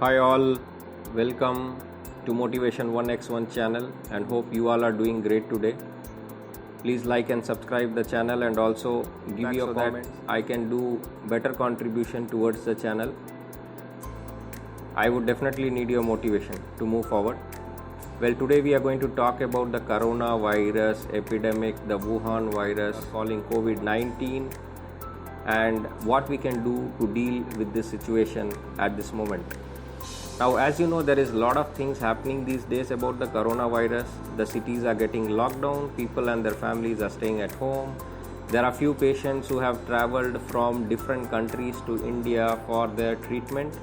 Hi all, welcome to Motivation 1x1 channel and hope you all are doing great today. Please like and subscribe the channel and also give your comments. I can do better contribution towards the channel. I would definitely need your motivation to move forward. Well, today we are going to talk about the coronavirus epidemic, the Wuhan virus calling COVID-19, and what we can do to deal with this situation at this moment. Now, as you know, there is a lot of things happening these days about the coronavirus. The cities are getting locked down, people and their families are staying at home. There are few patients who have traveled from different countries to India for their treatment,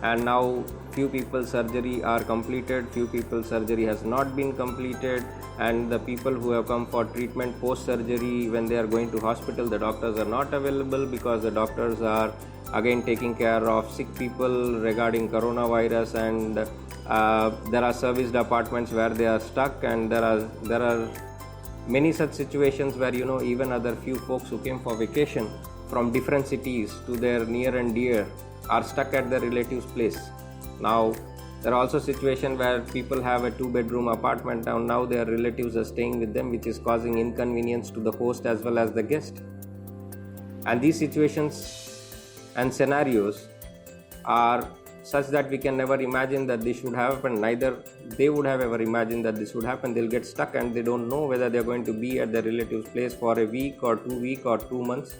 and now few people's surgery are completed, few people's surgery has not been completed, and the people who have come for treatment post surgery, when they are going to hospital, the doctors are not available because the doctors are again taking care of sick people regarding coronavirus, and there are service departments where they are stuck, and there are many such situations where even other few folks who came for vacation from different cities to their near and dear are stuck at their relatives' place. Now there are also situations where people have a 2-bedroom apartment and now their relatives are staying with them, which is causing inconvenience to the host as well as the guest. And these situations and scenarios are such that we can never imagine that this should happen. Neither they would have ever imagined that this would happen. They'll get stuck and they don't know whether they're going to be at their relative's place for a week or 2 weeks or 2 months.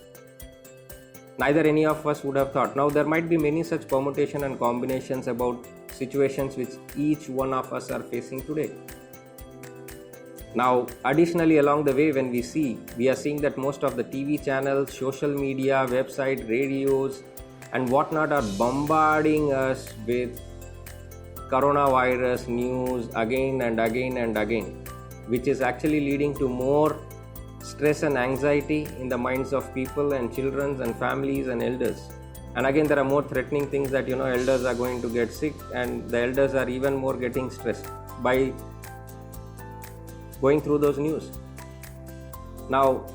Neither any of us would have thought. Now there might be many such permutation and combinations about situations which each one of us are facing today. Now additionally, along the way, when we are seeing that most of the TV channels, social media, website, radios and whatnot are bombarding us with coronavirus news again and again and again, which is actually leading to more stress and anxiety in the minds of people and children and families and elders. And again, there are more threatening things that elders are going to get sick, and the elders are even more getting stressed by going through those news. Now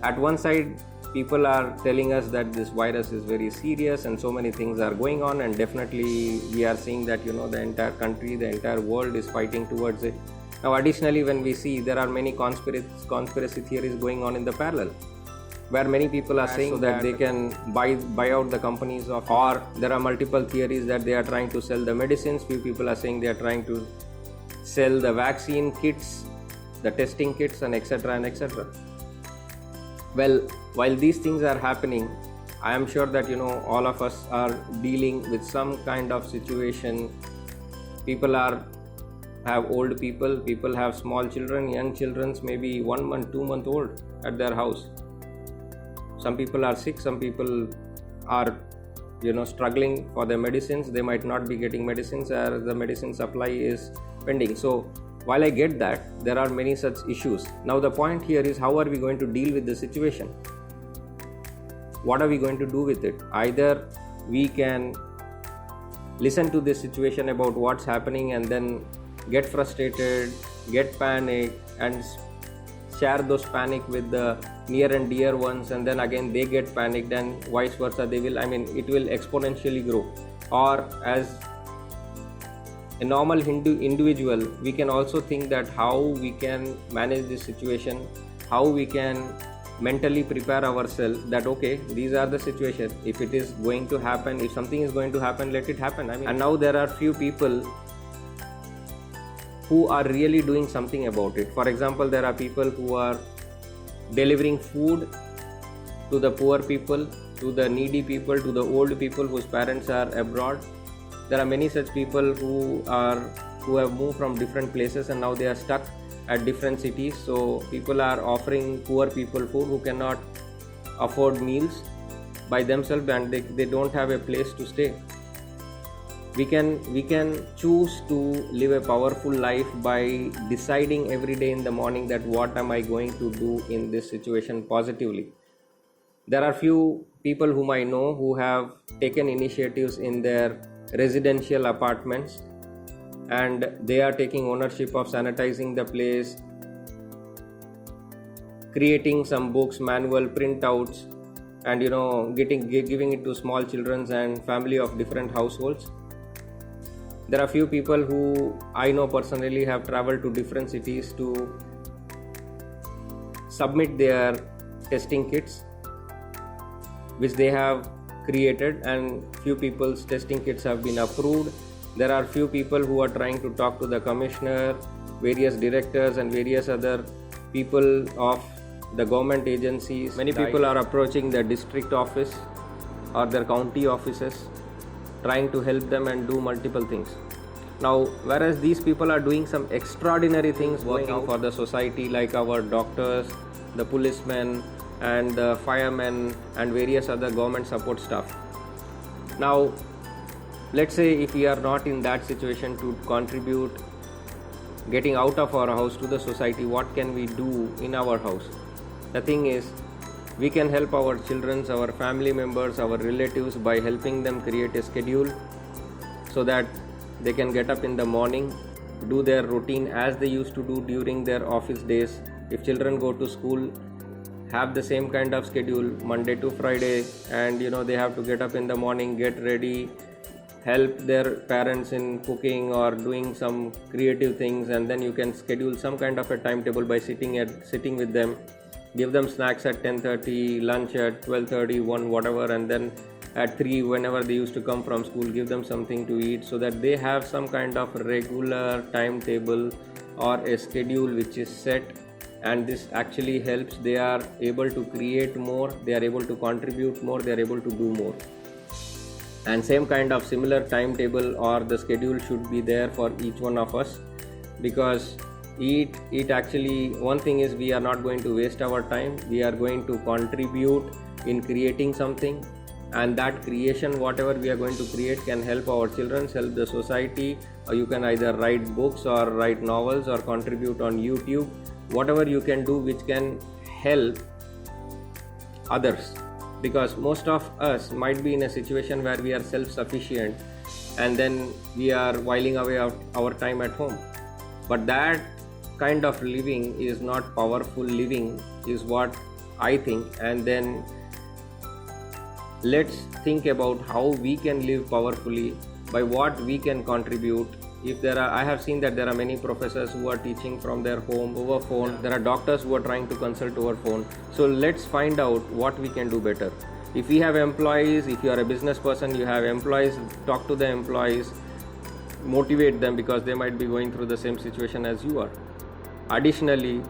at one side, people are telling us that this virus is very serious and so many things are going on, and definitely we are seeing that the entire country, the entire world is fighting towards it. Now additionally, when we see, there are many conspiracy theories going on in the parallel, where many people are saying that they can buy out the companies or there are multiple theories that they are trying to sell the medicines. Few people are saying they are trying to sell the vaccine kits, the testing kits, and etc. and etc. Well, while these things are happening, I am sure that all of us are dealing with some kind of situation. People have old people have small children, young children, maybe 1 month, 2 month old at their house. Some people are sick, some people are struggling for their medicines. They might not be getting medicines, or the medicine supply is pending. So while I get that, there are many such issues. Now the point here is, how are we going to deal with the situation? What are we going to do with it? Either we can listen to this situation about what's happening and then get frustrated, get panic, and share those panic with the near and dear ones, and then again they get panicked, and vice versa. It will exponentially grow. Or as a normal individual, we can also think that how we can manage this situation, how we can mentally prepare ourselves that okay, these are the situations. If it is going to happen, if something is going to happen, let it happen. And now there are few people who are really doing something about it. For example, there are people who are delivering food to the poor people, to the needy people, to the old people whose parents are abroad. There are many such people who have moved from different places and now they are stuck at different cities. So people are offering poor people food who cannot afford meals by themselves, and they don't have a place to stay. We can choose to live a powerful life by deciding every day in the morning that what am I going to do in this situation positively. There are few people whom I know who have taken initiatives in their residential apartments, and they are taking ownership of sanitizing the place, creating some books, manual printouts, and giving it to small children and family of different households. There are few people who I know personally have traveled to different cities to submit their testing kits which they have created, and few people's testing kits have been approved. There are few people who are trying to talk to the commissioner, various directors and various other people of the government agencies. Many people are approaching the district office or their county offices trying to help them and do multiple things. Now, whereas these people are doing some extraordinary things working for the society, like our doctors, the policemen and the firemen and various other government support staff. Now, let's say if we are not in that situation to contribute getting out of our house to the society, what can we do in our house? The thing is, we can help our children, our family members, our relatives by helping them create a schedule so that they can get up in the morning, do their routine as they used to do during their office days. If children go to school, have the same kind of schedule Monday to Friday, and they have to get up in the morning, get ready, help their parents in cooking or doing some creative things, and then you can schedule some kind of a timetable by sitting with them, give them snacks at 10:30, lunch at 12:30, 1, whatever, and then at 3, whenever they used to come from school, give them something to eat, so that they have some kind of regular timetable or a schedule which is set. And this actually helps. They are able to create more, they are able to contribute more, they are able to do more. And same kind of similar timetable or the schedule should be there for each one of us, because it actually, one thing is, we are not going to waste our time, we are going to contribute in creating something, and that creation, whatever we are going to create, can help our children, help the society, or you can either write books or write novels or contribute on YouTube, whatever you can do which can help others. Because most of us might be in a situation where we are self-sufficient and then we are whiling away our time at home, but that kind of living is not powerful living, is what I think. And then let's think about how we can live powerfully, by what we can contribute. If I have seen that there are many professors who are teaching from their home over phone. There are doctors who are trying to consult over phone. So let's find out what we can do better. If we have employees, if you are a business person, you have employees, talk to the employees, motivate them, because they might be going through the same situation as you are. Additionally,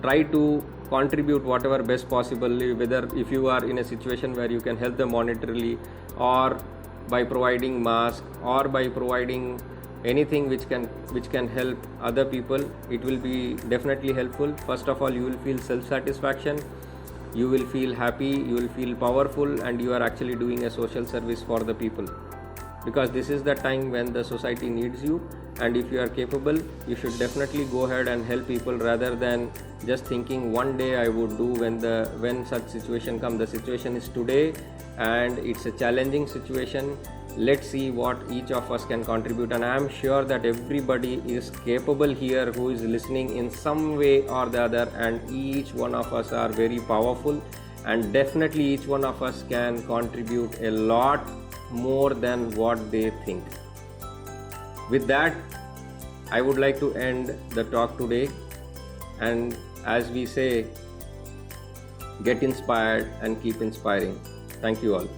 try to contribute whatever best possibly, whether if you are in a situation where you can help them monetarily, or by providing masks, or by providing anything which can help other people, it will be definitely helpful. First of all, you will feel self-satisfaction, you will feel happy, you will feel powerful, and you are actually doing a social service for the people, because this is the time when the society needs you. And if you are capable, you should definitely go ahead and help people, rather than just thinking one day I would do when such situation comes. The situation is today and it's a challenging situation. Let's see what each of us can contribute, and I am sure that everybody is capable here who is listening in some way or the other, and each one of us are very powerful, and definitely each one of us can contribute a lot more than what they think. With that, I would like to end the talk today, and as we say, get inspired and keep inspiring. Thank you all.